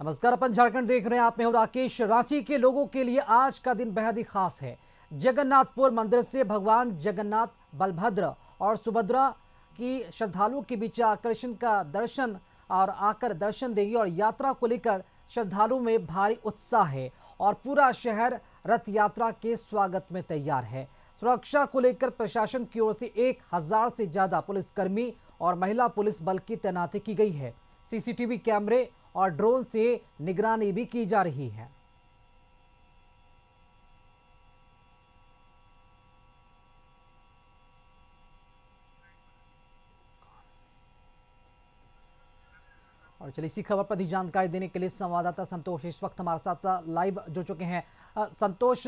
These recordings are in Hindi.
नमस्कार, अपन झारखंड देख रहे हैं। आप में हूं राकेश। रांची के लोगों के लिए आज का दिन बेहद ही खास है। जगन्नाथपुर मंदिर से भगवान जगन्नाथ, बलभद्र और सुभद्रा की श्रद्धालुओं के बीच आकर्षण का दर्शन और आकर दर्शन देगी और यात्रा को लेकर श्रद्धालुओं में भारी उत्साह है और पूरा शहर रथ यात्रा के स्वागत में तैयार है। सुरक्षा को लेकर प्रशासन की ओर से 1000 से ज्यादा पुलिसकर्मी और महिला पुलिस बल की तैनाती की गई है। सीसीटीवी कैमरे और ड्रोन से निगरानी भी की जा रही है। और चलिए इसी खबर पर अधिक जानकारी देने के लिए संवाददाता संतोष इस वक्त हमारे साथ लाइव जुड़ चुके हैं। संतोष,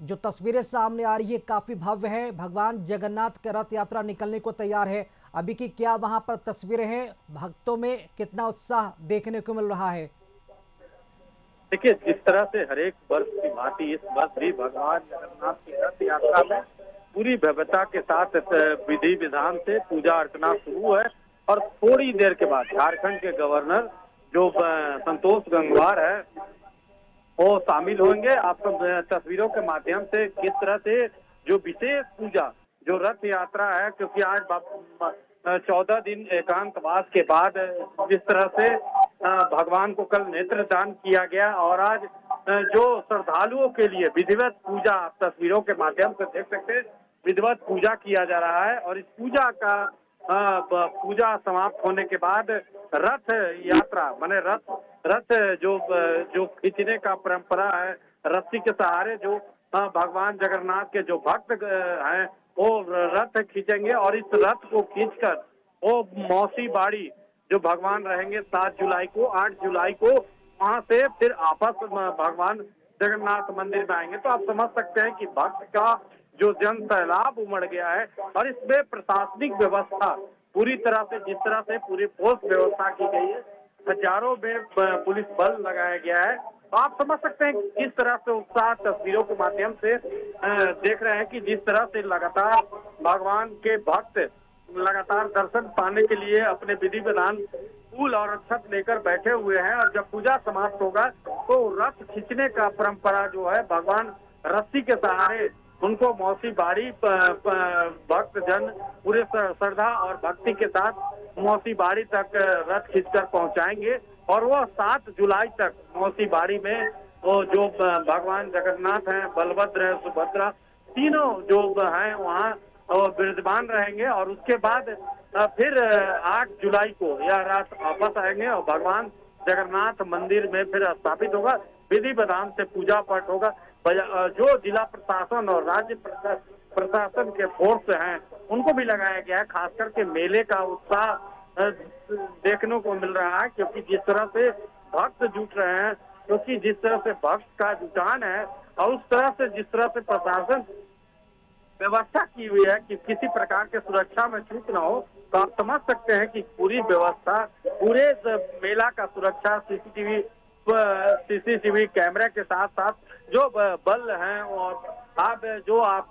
जो तस्वीरें सामने आ रही है काफी भव्य है। भगवान जगन्नाथ का रथ यात्रा निकलने को तैयार है। अभी की क्या वहां पर तस्वीरें हैं? भक्तों में कितना उत्साह देखने को मिल रहा है? देखिए, जिस तरह से हर एक वर्ष की भांति इस वर्ष भी भगवान जगन्नाथ की रथ यात्रा में पूरी भव्यता के साथ विधि विधान से पूजा अर्चना शुरू है और थोड़ी देर के बाद झारखंड के गवर्नर जो संतोष गंगवार है वो शामिल होंगे। आप तस्वीरों के माध्यम से किस तरह से जो विशेष पूजा जो रथ यात्रा है, क्योंकि आज 14 दिन एकांतवास के बाद जिस तरह से भगवान को कल नेत्र दान किया गया और आज जो श्रद्धालुओं के लिए विधिवत पूजा आप तस्वीरों के माध्यम से देख सकते हैं, विधिवत पूजा किया जा रहा है और इस पूजा का पूजा समाप्त होने के बाद रथ यात्रा माने रथ जो खींचने का परंपरा है, रस्सी के सहारे जो भगवान जगन्नाथ के जो भक्त हैं वो रथ खींचेंगे और इस रथ को खींचकर वो मौसी बाड़ी जो भगवान रहेंगे 7 जुलाई को 8 जुलाई को वहां से फिर आपस भगवान जगन्नाथ मंदिर में आएंगे। तो आप समझ सकते हैं कि भक्त का जो जन सैलाब उमड़ गया है और इसमें प्रशासनिक व्यवस्था पूरी तरह से जिस तरह से पूरी पोस्ट व्यवस्था की गई है, हजारों में पुलिस बल लगाया गया है। तो आप समझ सकते हैं कि किस तरह से उत्साह तस्वीरों के माध्यम से देख रहे हैं कि जिस तरह से लगातार भगवान के भक्त लगातार दर्शन पाने के लिए अपने विधि विधान फूल और अक्षत लेकर बैठे हुए हैं और जब पूजा समाप्त होगा तो रथ खींचने का परंपरा जो है भगवान रस्सी के सहारे उनको मौसी बाड़ी भक्त जन पूरे श्रद्धा और भक्ति के साथ मौसी बाड़ी तक रथ खींचकर पहुंचाएंगे और वो 7 जुलाई तक मौसी बाड़ी में वो जो भगवान जगन्नाथ हैं, बलभद्र है, सुभद्रा तीनों जो हैं वहाँ विराजमान रहेंगे और उसके बाद फिर 8 जुलाई को यह रथ वापस आएंगे और भगवान जगन्नाथ मंदिर में फिर स्थापित होगा। विधि विधान से पूजा पाठ होगा। जो जिला प्रशासन और राज्य प्रशासन के फोर्स हैं उनको भी लगाया गया है। खास करके मेले का उत्साह देखने को मिल रहा है, क्योंकि जिस तरह से भक्त जुट रहे हैं, क्योंकि जिस तरह से भक्त का जुटान है और उस तरह से जिस तरह से प्रशासन व्यवस्था की हुई है कि किसी प्रकार के सुरक्षा में चूक ना हो, तो आप समझ सकते हैं कि पूरी व्यवस्था पूरे मेला का सुरक्षा सीसीटीवी कैमरे के साथ साथ जो बल हैं और आप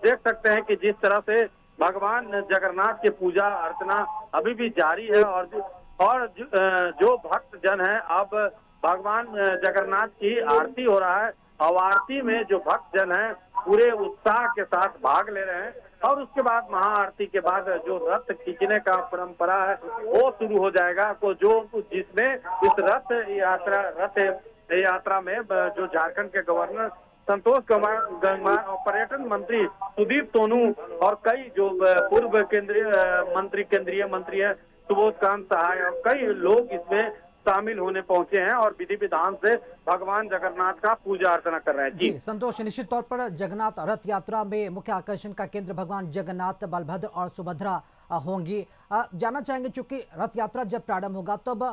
देख सकते हैं कि जिस तरह से भगवान जगन्नाथ की पूजा अर्चना अभी भी जारी है और जो भक्त जन है अब भगवान जगन्नाथ की आरती हो रहा है और आरती में जो भक्त जन है पूरे उत्साह के साथ भाग ले रहे हैं और उसके बाद महाआरती के बाद जो रथ खींचने का परंपरा है वो शुरू हो जाएगा। तो जिसमें इस रथ यात्रा में जो झारखंड के गवर्नर संतोष गंगवार और पर्यटन मंत्री सुदीप सोनू और कई जो पूर्व केंद्रीय मंत्री है सुबोध कांत सहाय और कई लोग इसमें शामिल होने पहुंचे हैं और विधि विधान से भगवान जगन्नाथ का पूजा अर्चना कर रहे हैं। जी संतोष, निश्चित तौर पर जगन्नाथ रथ यात्रा में मुख्य आकर्षण का केंद्र भगवान जगन्नाथ, बलभद्र और सुभद्रा होंगी। जानना चाहेंगे, चूंकि रथ यात्रा जब प्रारंभ होगा तब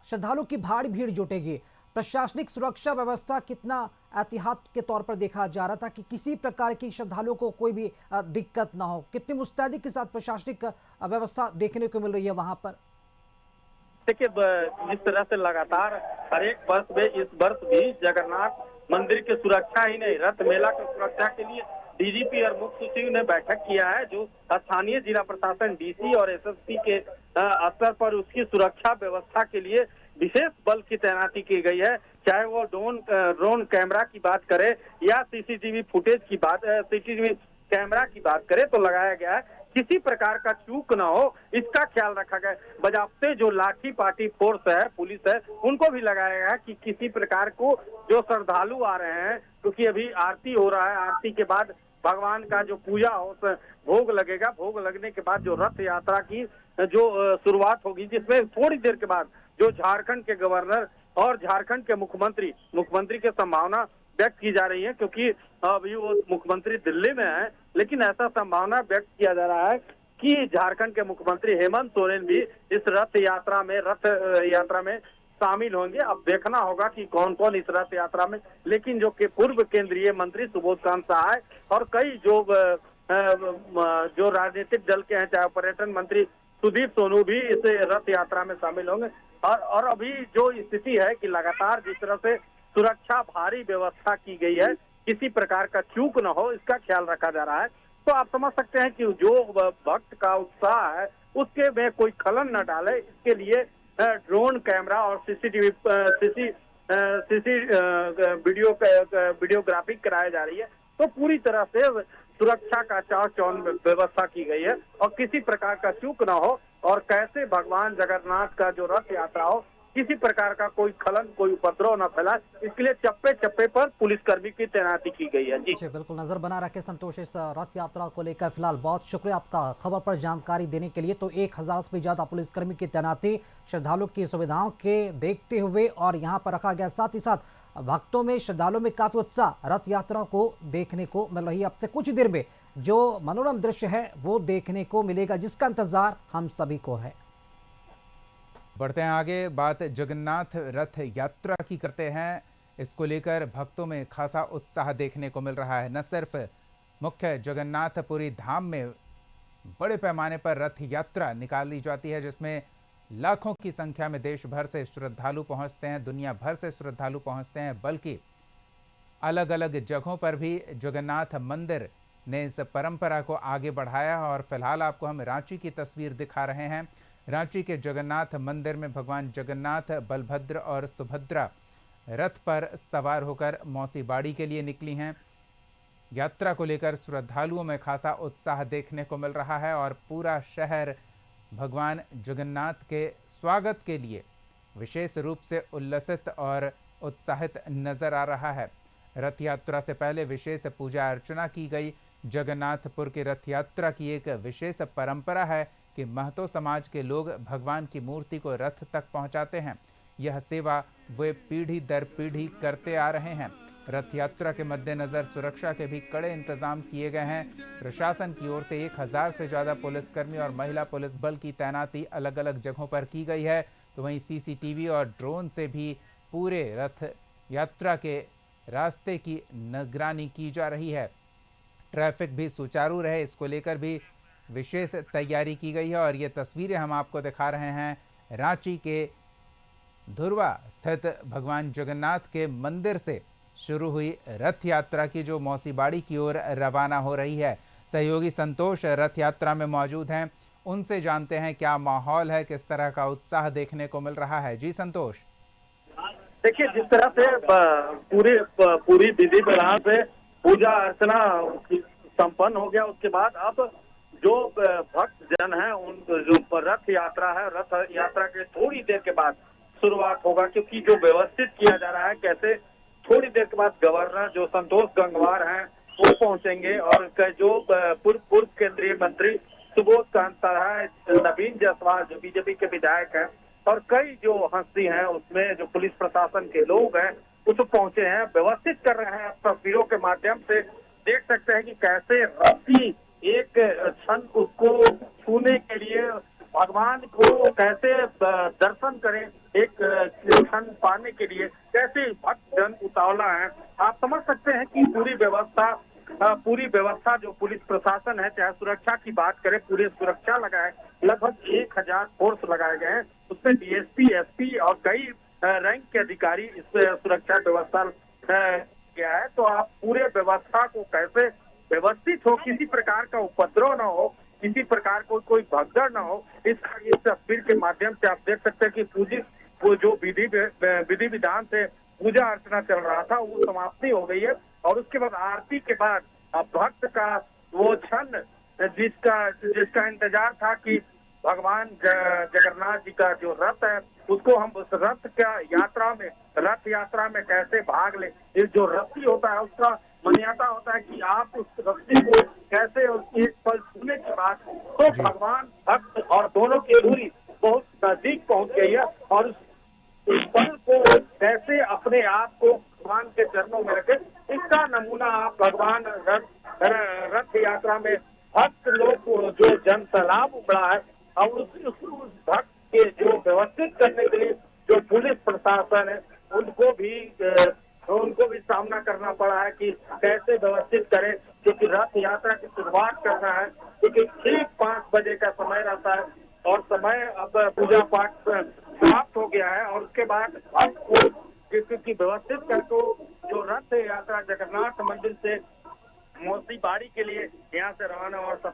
श्रद्धालुओं की भारी भीड़ जुटेगी। प्रशासनिक सुरक्षा व्यवस्था कितना एहतियात के तौर पर देखा जा रहा था कि किसी प्रकार की श्रद्धालुओं को कोई भी दिक्कत ना हो? कितनी मुस्तैदी के साथ प्रशासनिक व्यवस्था देखने को मिल रही है वहां पर? देखिए, जिस तरह से लगातार हर एक वर्ष में इस वर्ष भी जगन्नाथ मंदिर की सुरक्षा ही नहीं, रथ मेला की सुरक्षा के लिए डीजीपी और मुख्य सचिव ने बैठक किया है, जो स्थानीय जिला प्रशासन डीसी और एसएसपी के स्तर पर उसकी सुरक्षा व्यवस्था के लिए विशेष बल की तैनाती की गई है, चाहे वो ड्रोन कैमरा की बात करे या सीसीटीवी फुटेज की बात, सीसीटीवी कैमरा की बात करे तो लगाया गया है। किसी प्रकार का चूक ना हो इसका ख्याल रखा गया है। बजाते जो लाठी पार्टी फोर्स है, पुलिस है, उनको भी लगाया गया है कि किसी प्रकार को जो श्रद्धालु आ रहे हैं, क्योंकि अभी आरती हो रहा है, आरती के बाद भगवान का जो पूजा हो, भोग लगेगा, भोग लगने के बाद जो रथ यात्रा की जो शुरुआत होगी, जिसमें थोड़ी देर के बाद जो झारखंड के गवर्नर और झारखंड के मुख्यमंत्री की संभावना व्यक्त की जा रही है, क्योंकि अभी वो मुख्यमंत्री दिल्ली में है, लेकिन ऐसा संभावना व्यक्त किया जा रहा है कि झारखंड के मुख्यमंत्री हेमंत सोरेन भी इस रथ यात्रा में शामिल होंगे। अब देखना होगा कि कौन कौन इस रथ यात्रा में, लेकिन जो कि पूर्व केंद्रीय मंत्री सुबोध कांत सहाय और कई जो राजनीतिक दल के हैं, चाहे पर्यटन मंत्री सुदीप सोनू भी इस रथ यात्रा में शामिल होंगे। और अभी जो स्थिति है कि लगातार जिस तरह से सुरक्षा भारी व्यवस्था की गई है, किसी प्रकार का चूक न हो इसका ख्याल रखा जा रहा है। तो आप समझ सकते हैं कि जो भक्त का उत्साह है उसके में कोई खलन न डाले, इसके लिए ड्रोन कैमरा और सीसीटीवी वीडियोग्राफी कराई जा रही है। तो पूरी तरह से सुरक्षा का चाक चौबंद व्यवस्था की गई है और किसी प्रकार का चूक न हो, और कैसे भगवान जगन्नाथ का जो रथ यात्रा हो किसी प्रकार का कोई खलन, कोई उपद्रव न फैला, इसके लिए चप्पे चप्पे पर पुलिसकर्मी की तैनाती की गई है। जी बिल्कुल, नजर बना रखे संतोष इस रथ यात्रा को लेकर। फिलहाल बहुत शुक्रिया आपका खबर पर जानकारी देने के लिए। तो 1000 से भी ज्यादा पुलिसकर्मी की तैनाती श्रद्धालुओं की सुविधाओं के देखते हुए और यहाँ पर रखा गया। साथ ही साथ भक्तों में, श्रद्धालुओं में काफी उत्साह रथ यात्रा को देखने को मिल रही है। अब से कुछ देर में जो मनोरम दृश्य है वो देखने को मिलेगा, जिसका इंतजार हम सभी को है। बढ़ते हैं आगे, बात जगन्नाथ रथ यात्रा की करते हैं। इसको लेकर भक्तों में खासा उत्साह देखने को मिल रहा है। न सिर्फ मुख्य जगन्नाथपुरी धाम में बड़े पैमाने पर रथ यात्रा निकाली जाती है, जिसमें लाखों की संख्या में देश भर से श्रद्धालु पहुंचते हैं, दुनिया भर से श्रद्धालु पहुंचते हैं, बल्कि अलग अलग जगहों पर भी जगन्नाथ मंदिर ने इस परंपरा को आगे बढ़ाया। और फिलहाल आपको हम रांची की तस्वीर दिखा रहे हैं। रांची के जगन्नाथ मंदिर में भगवान जगन्नाथ, बलभद्र और सुभद्रा रथ पर सवार होकर मौसी बाड़ी के लिए निकली हैं। यात्रा को लेकर श्रद्धालुओं में खासा उत्साह देखने को मिल रहा है और पूरा शहर भगवान जगन्नाथ के स्वागत के लिए विशेष रूप से उल्लसित और उत्साहित नजर आ रहा है। रथ यात्रा से पहले विशेष पूजा अर्चना की गई। जगन्नाथपुर की रथ यात्रा की एक विशेष परंपरा है कि महतो समाज के लोग भगवान की मूर्ति को रथ तक पहुंचाते हैं। यह सेवा वे पीढ़ी दर पीढ़ी करते आ रहे हैं। रथ यात्रा के मद्देनजर सुरक्षा के भी कड़े इंतजाम किए गए हैं। प्रशासन की ओर से 1000 से ज़्यादा पुलिसकर्मी और महिला पुलिस बल की तैनाती अलग अलग जगहों पर की गई है। तो वहीं सीसीटीवी और ड्रोन से भी पूरे रथ यात्रा के रास्ते की निगरानी की जा रही है। ट्रैफिक भी सुचारू रहे, इसको लेकर भी विशेष तैयारी की गई है। और ये तस्वीरें हम आपको दिखा रहे हैं रांची के धुरवा स्थित भगवान जगन्नाथ के मंदिर से शुरू हुई रथ यात्रा की, जो मौसी बाड़ी की ओर रवाना हो रही है। सहयोगी संतोष रथ यात्रा में मौजूद हैं, उनसे जानते हैं क्या माहौल है, किस तरह का उत्साह देखने को मिल रहा है। जी संतोष। देखिए, जिस तरह से पूरी विधि विधान से पूजा अर्चना संपन्न हो गया, उसके बाद अब जो भक्त जन है उन जो रथ यात्रा है, रथ यात्रा के थोड़ी देर के बाद शुरुआत होगा, क्योंकि जो व्यवस्थित किया जा रहा है कैसे थोड़ी देर के बाद गवर्नर जो संतोष गंगवार हैं वो पहुंचेंगे और जो पूर्व केंद्रीय मंत्री सुबोध कांत सहाय, नवीन जायसवाल जो बीजेपी के विधायक हैं और कई जो हस्ती हैं, उसमें जो पुलिस प्रशासन के लोग हैं कुछ पहुंचे हैं, व्यवस्थित कर रहे हैं। तस्वीरों के माध्यम से देख सकते हैं कि कैसे रथी एक क्षण उसको छूने के लिए भगवान को कैसे दर्शन करें, एक क्षण पाने के लिए कैसे भक्त जन उतावला है। आप समझ सकते हैं कि पूरी व्यवस्था जो पुलिस प्रशासन है, चाहे सुरक्षा की बात करें, पूरी सुरक्षा लगाए, लगभग 1000 फोर्स लगाए गए हैं। उसमें डीएसपी, एसपी और कई रैंक के अधिकारी इस सुरक्षा व्यवस्था किया है। तो आप पूरे व्यवस्था को कैसे व्यवस्थित हो, किसी प्रकार का उपद्रव न हो, किसी प्रकार कोई भगदड़ न हो, इस तस्वीर के माध्यम से आप देख सकते हैं कि वो जो विधि विधान से पूजा अर्चना चल रहा था वो समाप्ति हो गई है। और उसके बाद आरती के बाद अब भक्त का वो क्षण जिसका इंतजार था कि भगवान जगन्नाथ जी का जो रथ है उसको हम उस रथ यात्रा में कैसे भाग ले। इस जो रथी होता है उसका मान्यता होता है कि आप उस रथी को कैसे एक पल छूने के बाद तो भगवान भक्त और दोनों की दूरी बहुत नजदीक पहुंच गई है। और उस पल को कैसे अपने आप को भगवान के चरणों में रखे, इसका नमूना आप भगवान रथ यात्रा में भक्त लोग को जो जन सैलाब उमड़ा है और उस भक्त के जो व्यवस्थित करने के लिए जो पुलिस प्रशासन है उनको भी सामना करना पड़ा है कि कैसे व्यवस्थित करें, क्योंकि रथ यात्रा की शुरुआत करना है, क्योंकि ठीक 5 बजे का समय रहता है और समय अब पूजा पाठ समाप्त हो गया है। और उसके बाद भक्त को क्योंकि व्यवस्थित करके जो रथ यात्रा जगन्नाथ मंदिर से मौसी बाड़ी के लिए यहाँ से रवाना और 7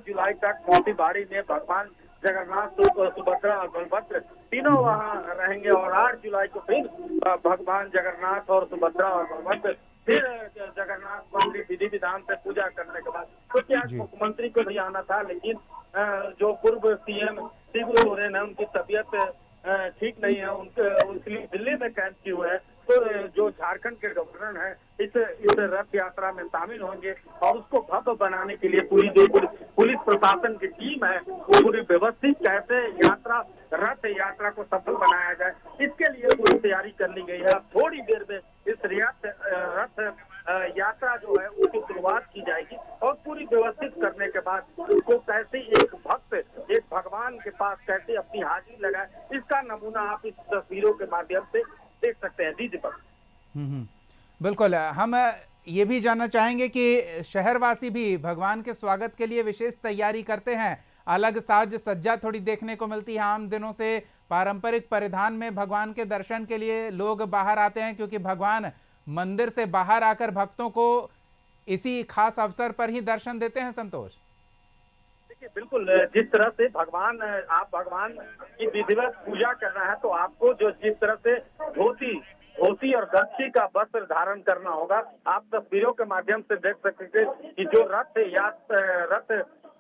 जुलाई तक मौसी बाड़ी में भगवान जगन्नाथ सुभद्रा और बलभद्र तीनों वहाँ रहेंगे। और 8 जुलाई को फिर भगवान जगन्नाथ और सुभद्रा और बलभद्र फिर जगन्नाथ मंदिर विधि विधान से पूजा करने के बाद, क्योंकि आज मुख्यमंत्री को भी आना था लेकिन जो पूर्व सीएम शिबू सोरेन है उनकी तबीयत ठीक नहीं है, उनके दिल्ली में कैंप किए हुए हैं। तो जो झारखंड के गवर्नर हैं इस रथ यात्रा में शामिल होंगे और उसको भव्य बनाने के लिए पूरी जो पुलिस प्रशासन की टीम है वो पूरी व्यवस्थित कैसे रथ यात्रा को सफल बनाया जाए इसके लिए पूरी तैयारी कर ली गई है। अब थोड़ी देर में इस रथ यात्रा जो है उसकी शुरुआत की जाएगी और पूरी व्यवस्थित करने के बाद उसको कैसे एक भक्त एक भगवान के पास कैसे अपनी हाजिरी लगाए इसका नमूना आप इस तस्वीरों के माध्यम से देख सकते हैं। जी दीपक। बिल्कुल, हम ये भी जानना चाहेंगे कि शहरवासी भी भगवान के स्वागत के लिए विशेष तैयारी करते हैं। अलग साज सज्जा थोड़ी देखने को मिलती है आम दिनों से। पारंपरिक परिधान में भगवान के दर्शन के लिए लोग बाहर आते हैं क्योंकि भगवान मंदिर से बाहर आकर भक्तों को इसी खास अवसर पर ही दर्शन देते हैं। संतोष, देखिए बिल्कुल जिस तरह से आप भगवान की विधिवत पूजा करना है तो आपको जो जिस तरह से धोती और गमछी का वस्त्र धारण करना होगा। आप तस्वीरों के माध्यम से देख सकते हैं कि जो रथ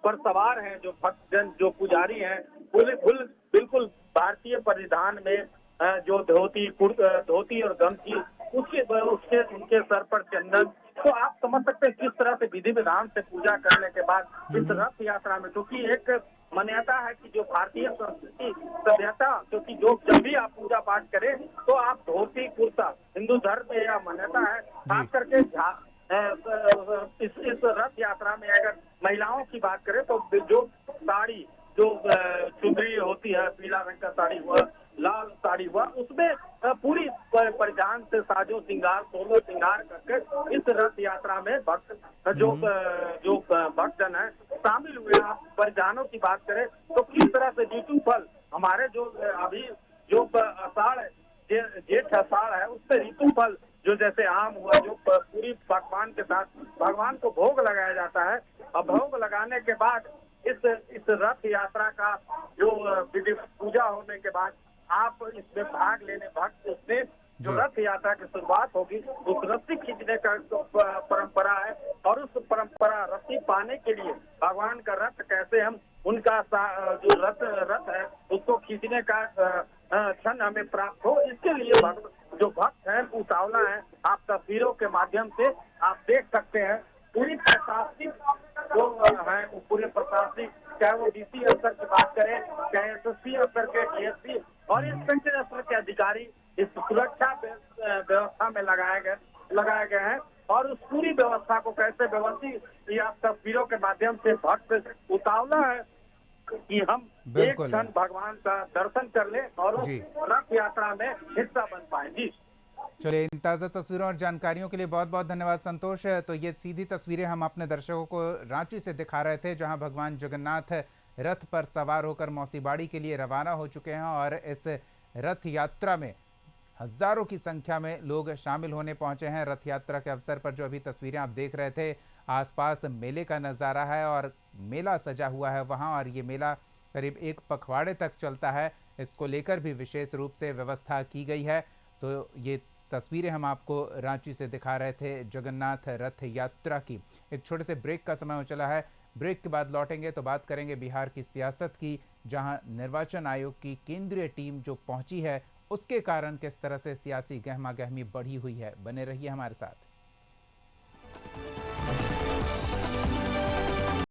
पर सवार हैं जो भक्तजन जो पुजारी हैं बिल्कुल भारतीय परिधान में जो धोती और गमछी उनके सर पर चंदन, तो आप समझ सकते हैं किस तरह से विधि विधान से पूजा करने के बाद इस रथ यात्रा में, क्योंकि एक मान्यता है कि जो भारतीय संस्कृति सभ्यता क्योंकि जब भी आप पूजा पाठ करें तो आप धोती कुर्ता हिंदू धर्म में यह मान्यता है। खास करके इस रथ यात्रा में अगर महिलाओं की बात करें तो जो साड़ी जो चुनरी होती है पीला रंग का साड़ी हुआ लाल साड़ी हुआ उसमें पूरी परिधान से साजो श्रृंगार करके इस रथ यात्रा में भक्त जो भक्तजन है शामिल हुए। आप परिधानों की बात करें तो किस तरह से ऋतु फल हमारे जो अभी जो आषाढ़ जेठ आषाढ़ है उससे ऋतु फल जो जैसे आम हुआ जो पूरी पकवान के साथ भगवान को भोग लगाया जाता है और भोग लगाने के बाद इस रथ यात्रा का जो विधि पूजा होने के बाद आप इसमें भाग लेने भक्त उसमें जो रथ यात्रा की शुरुआत होगी उस रस्सी खींचने का परंपरा है और उस परंपरा रस्सी पाने के लिए भगवान का रथ कैसे हम उनका जो रथ है उसको खींचने का क्षण हमें प्राप्त हो इसके लिए जो भक्त है उतावला है। आप तस्वीरों के माध्यम से आप देख सकते हैं पूरी प्रशासनिक जो है पूरे प्रशासनिक चाहे वो डीसी स्तर की बात करें चाहे एसएसपी स्तर के डीएसपी और इंस्पेक्टर स्तर के अधिकारी इस सुरक्षा व्यवस्था में लगाए गए हैं और उस पूरी व्यवस्था को कैसे व्यवस्थित या तस्वीरों के माध्यम से भक्त उतावला है कि हम एक क्षण भगवान का दर्शन कर ले और रथ यात्रा में हिस्सा बन पाए। जी चलिए, इन ताज़ा तस्वीरों और जानकारियों के लिए बहुत बहुत धन्यवाद संतोष। तो ये सीधी तस्वीरें हम अपने दर्शकों को रांची से दिखा रहे थे जहां भगवान जगन्नाथ रथ पर सवार होकर मौसी बाड़ी के लिए रवाना हो चुके हैं और इस रथ यात्रा में हजारों की संख्या में लोग शामिल होने पहुंचे हैं। रथ यात्रा के अवसर पर जो अभी तस्वीरें आप देख रहे थे आसपास मेले का नज़ारा है और मेला सजा हुआ है वहां और ये मेला करीब एक पखवाड़े तक चलता है। इसको लेकर भी विशेष रूप से व्यवस्था की गई है। तो ये तस्वीरें हम आपको रांची से दिखा रहे थे जगन्नाथ रथ यात्रा की। एक छोटे से ब्रेक का समय हो चला है। ब्रेक के बाद लौटेंगे तो बात करेंगे बिहार की सियासत की, जहां निर्वाचन आयोग की केंद्रीय टीम जो पहुंची है उसके कारण किस तरह से सियासी गहमा गहमी बढ़ी हुई है। बने रहिए हमारे साथ।